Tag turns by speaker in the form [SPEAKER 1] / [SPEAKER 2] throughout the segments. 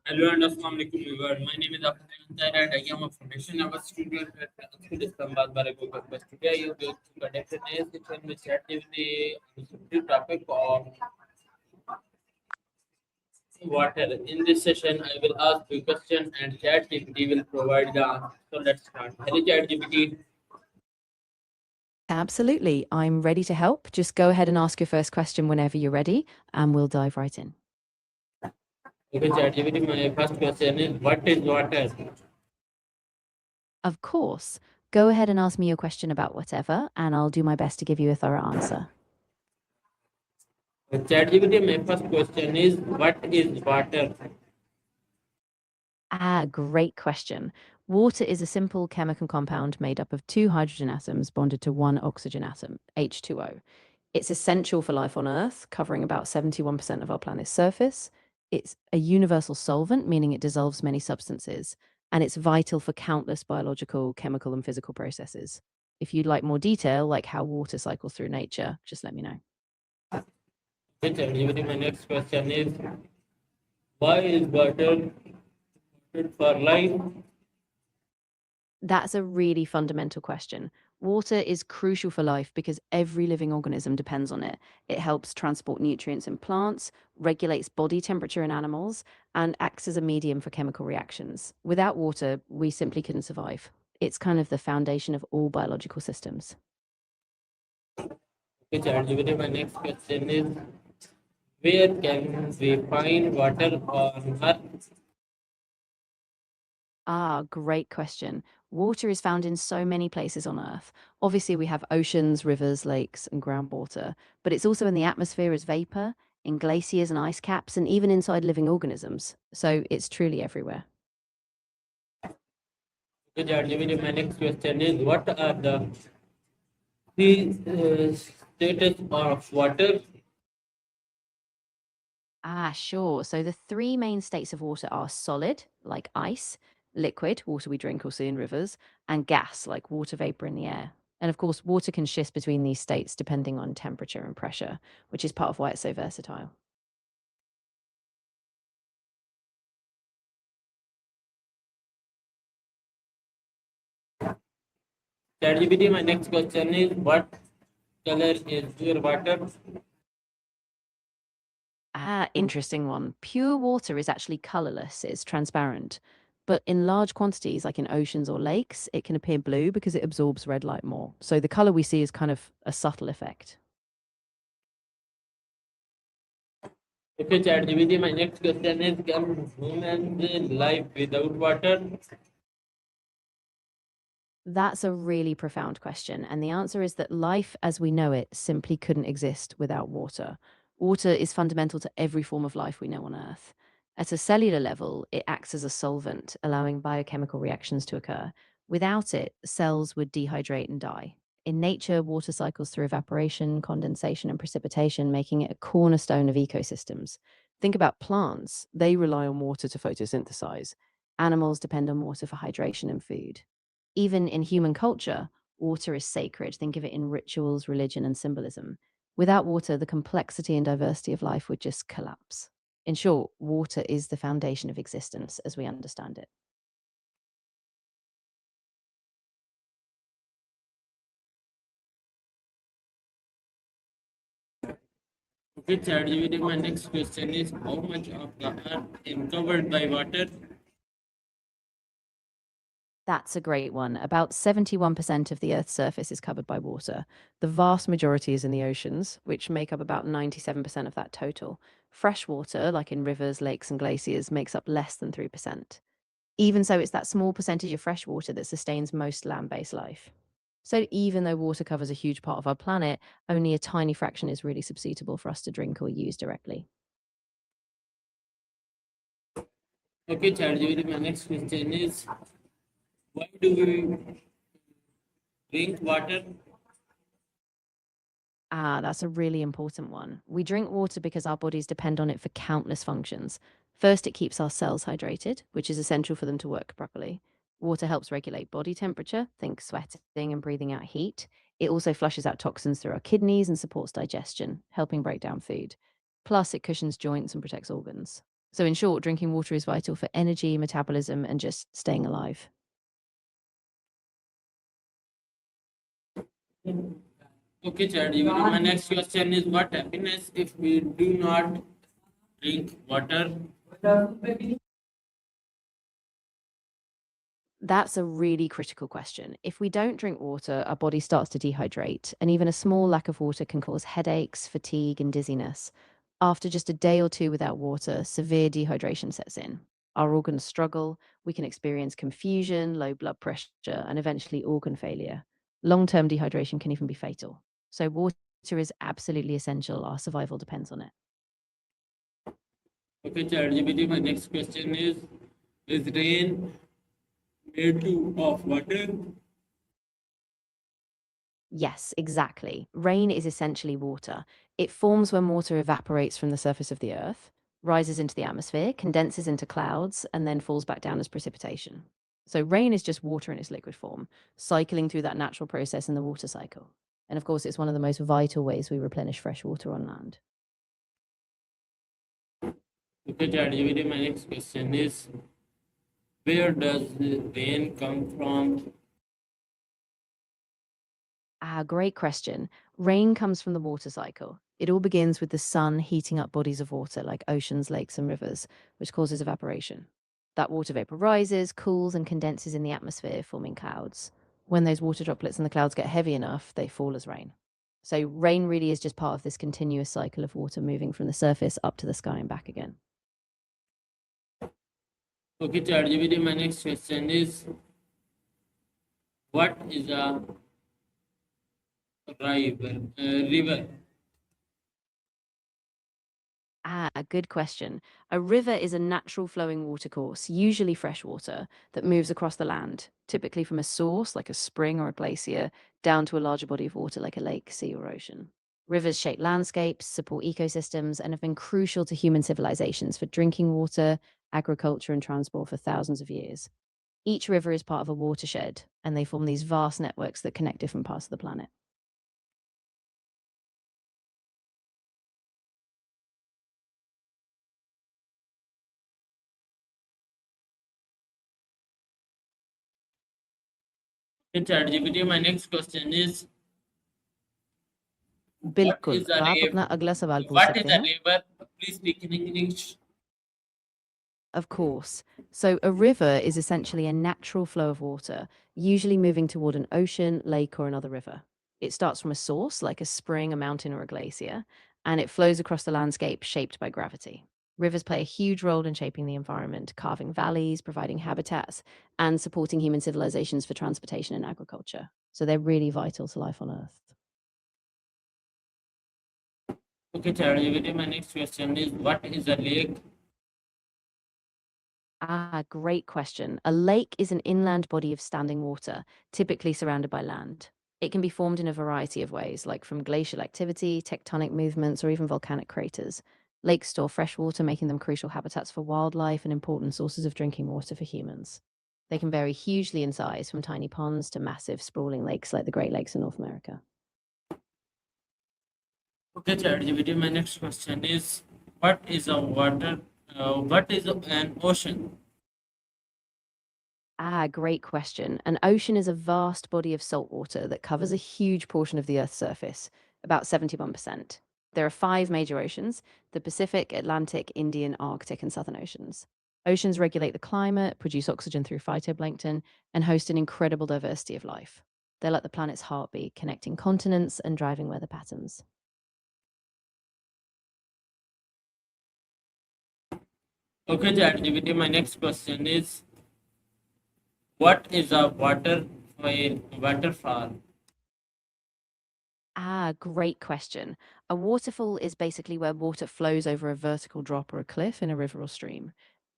[SPEAKER 1] Hello and Assalamu alaikum everyone. My name is Afzal and I am a foundation of a student at School Islamabad Barakobat. But today I am going to conduct an session with ChatGPT on the topic of water. In this session, I will ask you a question and ChatGPT will provide the answer. So let's start. Hello ChatGPT.
[SPEAKER 2] Absolutely. I'm ready to help. Just go ahead and ask your first question whenever you're ready, and we'll dive right in.
[SPEAKER 1] Okay, ChatGPT, my first question is what is water?
[SPEAKER 2] Of course. Go ahead and ask me your question about whatever, and I'll do my best to give you a thorough answer.
[SPEAKER 1] ChatGPT, my first question is what is water?
[SPEAKER 2] Great question. Water is a simple chemical compound made up of two hydrogen atoms bonded to one oxygen atom, H2O. It's essential for life on Earth, covering about 71% of our planet's surface. It's a universal solvent, meaning it dissolves many substances, and it's vital for countless biological, chemical, and physical processes. If you'd like more detail, like how water cycles through nature, just let me know.
[SPEAKER 1] Okay, ChatGPT, my next question is why is water good for life?
[SPEAKER 2] That's a really fundamental question. Water is crucial for life because every living organism depends on it. It helps transport nutrients in plants, regulates body temperature in animals, and acts as a medium for chemical reactions. Without water, we simply couldn't survive. It's kind of the foundation of all biological systems.
[SPEAKER 1] Okay, ChatGPT, my next question is where can we find water on Earth?
[SPEAKER 2] Great question. Water is found in so many places on Earth. Obviously, we have oceans, rivers, lakes, and groundwater, but it's also in the atmosphere as vapor, in glaciers and ice caps, and even inside living organisms. So it's truly everywhere.
[SPEAKER 1] Okay, ChatGPT, my next question is what are the three status of water?
[SPEAKER 2] Sure. So the three main states of water are solid, like ice, liquid, water we drink or see in rivers, and gas, like water vapor in the air. And of course, water can shift between these states depending on temperature and pressure, which is part of why it's so versatile.
[SPEAKER 1] ChatGPT, my next question is what color is your water?
[SPEAKER 2] Interesting one. Pure water is actually colorless, it's transparent. But in large quantities, like in oceans or lakes, it can appear blue because it absorbs red light more. So the color we see is kind of a subtle effect.
[SPEAKER 1] Okay, ChatGPT, my next question is can humans live without water?
[SPEAKER 2] That's a really profound question. And the answer is that life as we know it simply couldn't exist without water. Water is fundamental to every form of life we know on Earth. At a cellular level, it acts as a solvent, allowing biochemical reactions to occur. Without it, cells would dehydrate and die. In nature, water cycles through evaporation, condensation, and precipitation, making it a cornerstone of ecosystems. Think about plants, they rely on water to photosynthesize. Animals depend on water for hydration and food. Even in human culture, water is sacred. Think of it in rituals, religion, and symbolism. Without water, the complexity and diversity of life would just collapse. In short, water is the foundation of existence as we understand it.
[SPEAKER 1] Okay, ChatGPT, my next question is how much of the earth is covered by water?
[SPEAKER 2] That's a great one. About 71% of the Earth's surface is covered by water. The vast majority is in the oceans, which make up about 97% of that total. Fresh water, like in rivers, lakes, and glaciers, makes up less than 3%. Even so, it's that small percentage of fresh water that sustains most land based life. So, even though water covers a huge part of our planet, only a tiny fraction is really suitable for us to drink or use directly.
[SPEAKER 1] Okay, ChatGPT, my next question is why do we drink water?
[SPEAKER 2] That's a really important one. We drink water because our bodies depend on it for countless functions. First, it keeps our cells hydrated, which is essential for them to work properly. Water helps regulate body temperature, think sweating and breathing out heat. It also flushes out toxins through our kidneys and supports digestion, helping break down food. Plus, it cushions joints and protects organs. So, in short, drinking water is vital for energy, metabolism, and just staying alive.
[SPEAKER 1] Okay, ChatGPT. My next question is what happiness if we do not drink water?
[SPEAKER 2] That's a really critical question. If we don't drink water, our body starts to dehydrate, and even a small lack of water can cause headaches, fatigue, and dizziness. After just a day or two without water, severe dehydration sets in. Our organs struggle, we can experience confusion, low blood pressure, and eventually organ failure. Long term dehydration can even be fatal. So, water is absolutely essential. Our survival depends on it.
[SPEAKER 1] Okay, ChatGPT. My next question is rain made to of water?
[SPEAKER 2] Yes, exactly. Rain is essentially water. It forms when water evaporates from the surface of the earth, rises into the atmosphere, condenses into clouds, and then falls back down as precipitation. So, rain is just water in its liquid form, cycling through that natural process in the water cycle. And of course, it's one of the most vital ways we replenish fresh water on land.
[SPEAKER 1] Okay, ChatGPT. My next question is where does the rain come from?
[SPEAKER 2] Great question. Rain comes from the water cycle. It all begins with the sun heating up bodies of water like oceans, lakes, and rivers, which causes evaporation. That water vapor rises, cools, and condenses in the atmosphere, forming clouds. When those water droplets in the clouds get heavy enough, they fall as rain. So, rain really is just part of this continuous cycle of water moving from the surface up to the sky and back again.
[SPEAKER 1] Okay, ChatGPT. My next question is what is a river?
[SPEAKER 2] A good question. A river is a natural flowing watercourse, usually fresh water, that moves across the land, typically from a source like a spring or a glacier, down to a larger body of water like a lake, sea, or ocean. Rivers shape landscapes, support ecosystems, and have been crucial to human civilizations for drinking water, agriculture, and transport for thousands of years. Each river is part of a watershed, and they form these vast networks that connect different parts of the planet.
[SPEAKER 1] Okay, ChatGPT. My next question is what
[SPEAKER 2] बिल्कुल
[SPEAKER 1] is a
[SPEAKER 2] तो आप
[SPEAKER 1] river?
[SPEAKER 2] अपना अगला सवाल पूछ
[SPEAKER 1] What is
[SPEAKER 2] सकते
[SPEAKER 1] a
[SPEAKER 2] हैं.
[SPEAKER 1] river? Please speak in English.
[SPEAKER 2] Of course. So, a river is essentially a natural flow of water, usually moving toward an ocean, lake, or another river. It starts from a source, like a spring, a mountain, or a glacier, and it flows across the landscape shaped by gravity. Rivers play a huge role in shaping the environment, carving valleys, providing habitats, and supporting human civilizations for transportation and agriculture. So, they're really vital to life on Earth.
[SPEAKER 1] Okay, ChatGPT. My next question is what is a lake?
[SPEAKER 2] Great question. A lake is an inland body of standing water, typically surrounded by land. It can be formed in a variety of ways, like from glacial activity, tectonic movements, or even volcanic craters. Lakes store fresh water, making them crucial habitats for wildlife and important sources of drinking water for humans. They can vary hugely in size, from tiny ponds to massive, sprawling lakes like the Great Lakes in North America.
[SPEAKER 1] Okay, ChatGPT. My next question is what is a water? What is an ocean?
[SPEAKER 2] Great question. An ocean is a vast body of salt water that covers a huge portion of the Earth's surface, about 71%. There are five major oceans: the Pacific, Atlantic, Indian, Arctic, and Southern Oceans. Oceans regulate the climate, produce oxygen through phytoplankton, and host an incredible diversity of life. They're like the planet's heartbeat, connecting continents and driving weather patterns.
[SPEAKER 1] Okay, ChatGPT. My next question is what is a waterfall?
[SPEAKER 2] Great question. A waterfall is basically where water flows over a vertical drop or a cliff in a river or stream.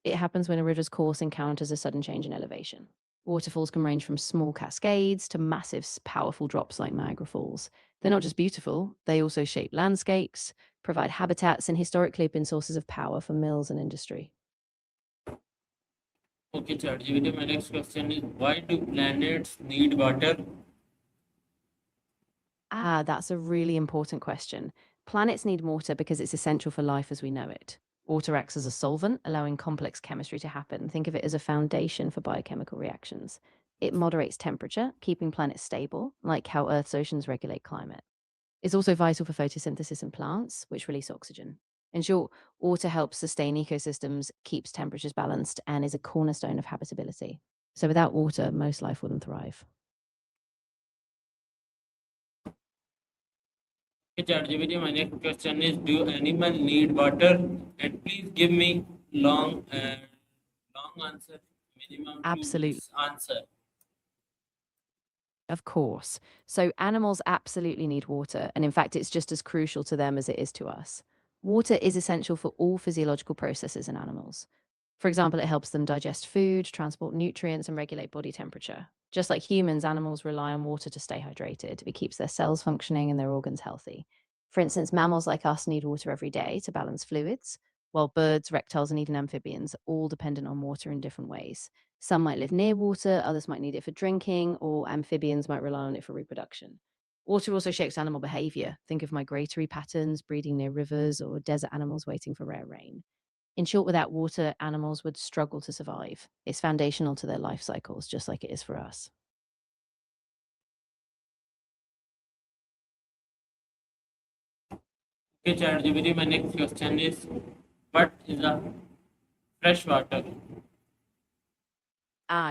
[SPEAKER 2] It happens when a river's course encounters a sudden change in elevation. Waterfalls can range from small cascades to massive, powerful drops like Niagara Falls. They're not just beautiful, they also shape landscapes, provide habitats, and historically have been sources of power for mills and industry.
[SPEAKER 1] Okay, ChatGPT. My next question is why do planets need water?
[SPEAKER 2] That's a really important question. Planets need water because it's essential for life as we know it. Water acts as a solvent, allowing complex chemistry to happen. Think of it as a foundation for biochemical reactions. It moderates temperature, keeping planets stable, like how Earth's oceans regulate climate. It's also vital for photosynthesis in plants, which release oxygen. In short, water helps sustain ecosystems, keeps temperatures balanced, and is a cornerstone of habitability. So without water, most life wouldn't thrive.
[SPEAKER 1] Okay, ChatGPT, my next question is: do animals need water? And please give me long answer, minimum 2 minutes
[SPEAKER 2] Absolutely.
[SPEAKER 1] answer.
[SPEAKER 2] Of course. So animals absolutely need water, and in fact, it's just as crucial to them as it is to us. Water is essential for all physiological processes in animals. For example, it helps them digest food, transport nutrients, and regulate body temperature. Just like humans, animals rely on water to stay hydrated. It keeps their cells functioning and their organs healthy. For instance, mammals like us need water every day to balance fluids, while birds, reptiles, and even amphibians are all dependent on water in different ways. Some might live near water, others might need it for drinking, or amphibians might rely on it for reproduction. Water also shapes animal behavior. Think of migratory patterns, breeding near rivers, or desert animals waiting for rare rain. In short, without water, animals would struggle to survive. It's foundational to their life cycles, just like it is for us.
[SPEAKER 1] Okay, ChatGPT, my next question is: what is a fresh water?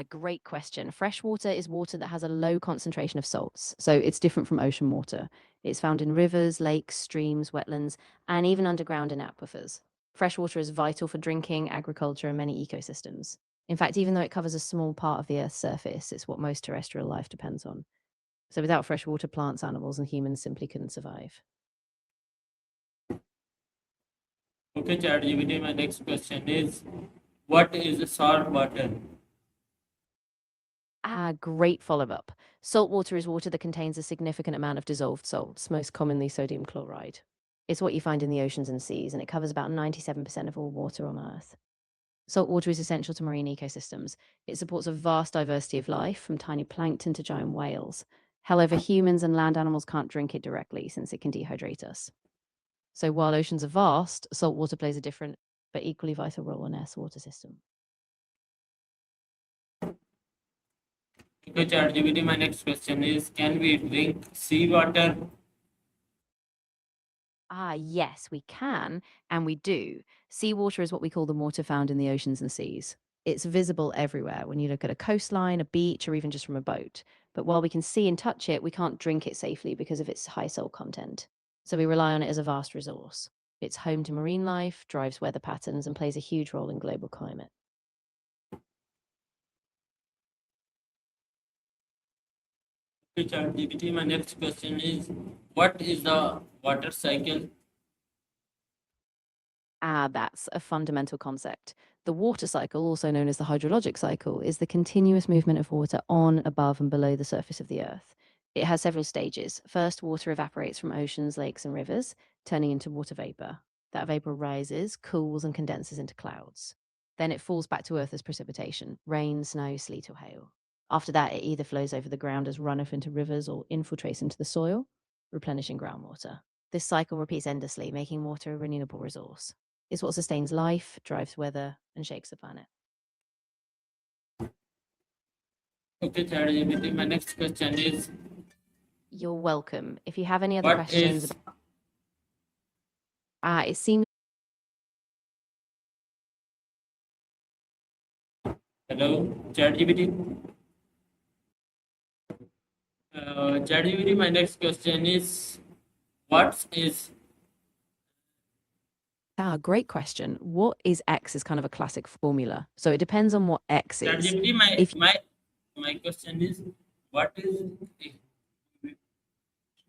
[SPEAKER 2] Great question. Fresh water is water that has a low concentration of salts, so it's different from ocean water. It's found in rivers, lakes, streams, wetlands, and even underground in aquifers. Fresh water is vital for drinking, agriculture, and many ecosystems. In fact, even though it covers a small part of the Earth's surface, it's what most terrestrial life depends on. So without fresh water, plants, animals, and humans simply couldn't survive.
[SPEAKER 1] Okay, ChatGPT, my next question is: what is salt water?
[SPEAKER 2] Great follow up. Salt water is water that contains a significant amount of dissolved salts, most commonly sodium chloride. It's what you find in the oceans and seas, and it covers about 97% of all water on Earth. Salt water is essential to marine ecosystems. It supports a vast diversity of life, from tiny plankton to giant whales. However, humans and land animals can't drink it directly since it can dehydrate us. So while oceans are vast, salt water plays a different but equally vital role in Earth's water system.
[SPEAKER 1] Okay, ChatGPT, my next question is: can we drink seawater?
[SPEAKER 2] Yes, we can, and we do. Seawater is what we call the water found in the oceans and seas. It's visible everywhere when you look at a coastline, a beach, or even just from a boat. But while we can see and touch it, we can't drink it safely because of its high salt content. So we rely on it as a vast resource. It's home to marine life, drives weather patterns, and plays a huge role in global climate.
[SPEAKER 1] Okay, ChatGPT, my next question is: what is the water cycle?
[SPEAKER 2] That's a fundamental concept. The water cycle, also known as the hydrologic cycle, is the continuous movement of water on, above, and below the surface of the Earth. It has several stages. First, water evaporates from oceans, lakes, and rivers, turning into water vapor. That vapor rises, cools, and condenses into clouds. Then it falls back to Earth as precipitation: rain, snow, sleet, or hail. After that, it either flows over the ground as runoff into rivers or infiltrates into the soil, replenishing groundwater. This cycle repeats endlessly, making water a renewable resource. It's what sustains life, drives weather, and shapes the planet.
[SPEAKER 1] Okay, ChatGPT, my next question is:
[SPEAKER 2] You're welcome. If you have any other
[SPEAKER 1] what
[SPEAKER 2] questions,
[SPEAKER 1] is
[SPEAKER 2] it seems
[SPEAKER 1] hello, ChatGPT? ChatGPT, my next question is: what is
[SPEAKER 2] great question. What is X is kind of a classic formula. So it depends on what X is.
[SPEAKER 1] ChatGPT?
[SPEAKER 2] If
[SPEAKER 1] My question is: what is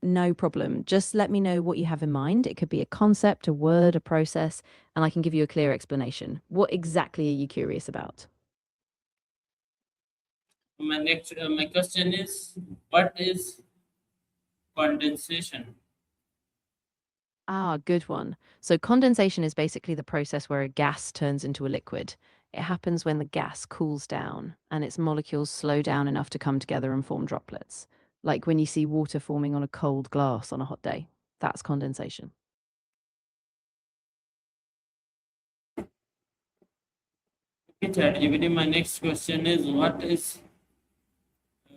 [SPEAKER 2] no problem, just let me know what you have in mind. It could be a concept, a word, a process, and I can give you a clear explanation. What exactly are you curious about?
[SPEAKER 1] my question is: what is condensation?
[SPEAKER 2] Good one. So condensation is basically the process where a gas turns into a liquid. It happens when the gas cools down and its molecules slow down enough to come together and form droplets. Like when you see water forming on a cold glass on a hot day. That's condensation.
[SPEAKER 1] Okay, ChatGPT, my next question is what is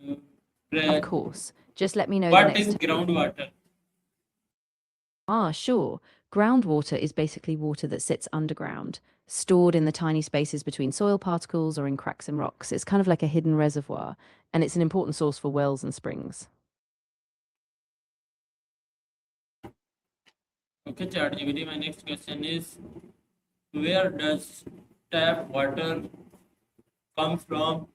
[SPEAKER 1] uh,
[SPEAKER 2] Of
[SPEAKER 1] pre-
[SPEAKER 2] course. Just let me know the
[SPEAKER 1] what
[SPEAKER 2] next
[SPEAKER 1] is
[SPEAKER 2] time.
[SPEAKER 1] groundwater?
[SPEAKER 2] Sure. Groundwater is basically water that sits underground, stored in the tiny spaces between soil particles or in cracks in rocks. It's kind of like a hidden reservoir, and it's an important source for wells and springs.
[SPEAKER 1] Okay, ChatGPT, my next question is where does tap water come from?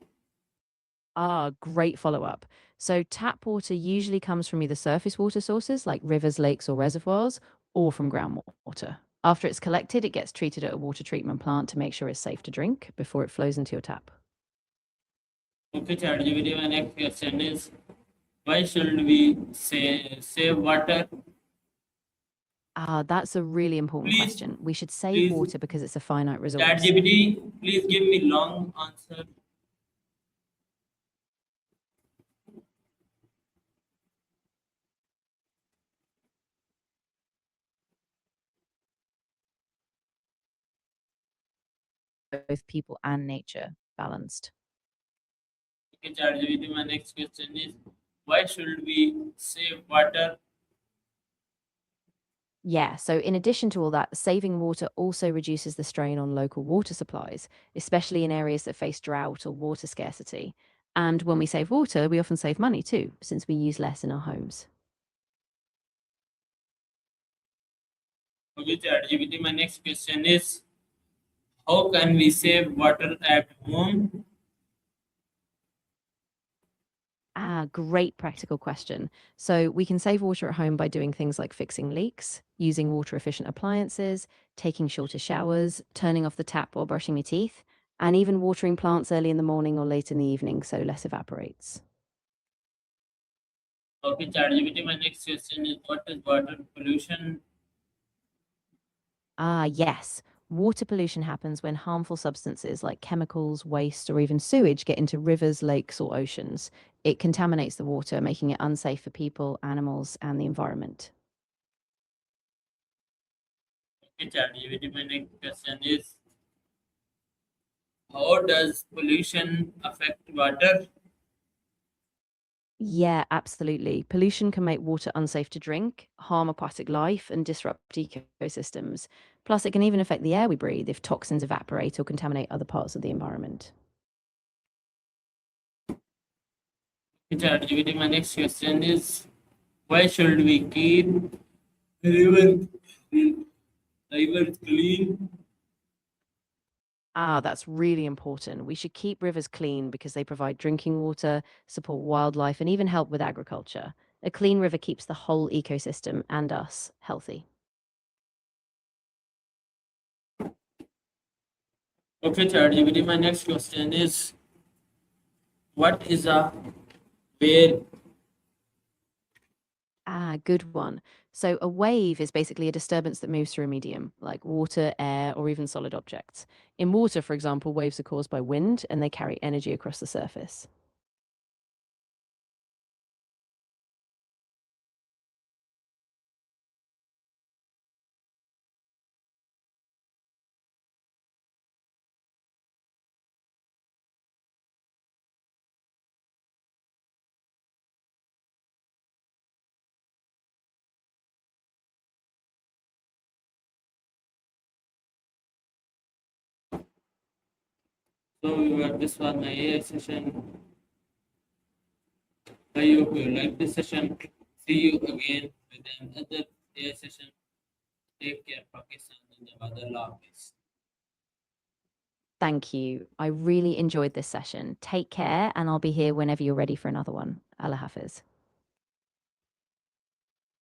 [SPEAKER 2] Great follow up. So, tap water usually comes from either surface water sources like rivers, lakes, or reservoirs, or from groundwater. After it's collected, it gets treated at a water treatment plant to make sure it's safe to drink before it flows into your tap.
[SPEAKER 1] Okay, ChatGPT, my next question is why should we save water?
[SPEAKER 2] That's a really important
[SPEAKER 1] Please,
[SPEAKER 2] question. We should save
[SPEAKER 1] please,
[SPEAKER 2] water because it's a finite resource.
[SPEAKER 1] ChatGPT, please give me long answer.
[SPEAKER 2] Both people and nature balanced.
[SPEAKER 1] Okay, ChatGPT, my next question is why should we save water?
[SPEAKER 2] Yeah, so in addition to all that, saving water also reduces the strain on local water supplies, especially in areas that face drought or water scarcity. And when we save water, we often save money too, since we use less in our homes.
[SPEAKER 1] Okay, ChatGPT, my next question is how can we save water at home?
[SPEAKER 2] Great practical question. So we can save water at home by doing things like fixing leaks, using water efficient appliances, taking shorter showers, turning off the tap while brushing your teeth, and even watering plants early in the morning or late in the evening so less evaporates.
[SPEAKER 1] Okay, ChatGPT, my next question is what is water pollution?
[SPEAKER 2] Yes. Water pollution happens when harmful substances like chemicals, waste, or even sewage get into rivers, lakes, or oceans. It contaminates the water, making it unsafe for people, animals, and the environment.
[SPEAKER 1] Okay, ChatGPT, my next question is how does pollution affect water?
[SPEAKER 2] Yeah, absolutely. Pollution can make water unsafe to drink, harm aquatic life, and disrupt ecosystems. Plus, it can even affect the air we breathe if toxins evaporate or contaminate other parts of the environment.
[SPEAKER 1] Okay, ChatGPT, my next question is why should we keep rivers rivers clean?
[SPEAKER 2] That's really important. We should keep rivers clean because they provide drinking water, support wildlife, and even help with agriculture. A clean river keeps the whole ecosystem and us healthy.
[SPEAKER 1] Okay, ChatGPT, my next question is what is a wave?
[SPEAKER 2] Good one. So, a wave is basically a disturbance that moves through a medium, like water, air, or even solid objects. In water, for example, waves are caused by wind and they carry energy across the surface.
[SPEAKER 1] So this was my AI session. I hope you like this session. See you again with another AI session. Take care, Pakistan and Allah Hafiz.
[SPEAKER 2] Thank you. I really enjoyed this session. Take care, and I'll be here whenever you're ready for another one. Allah Hafiz.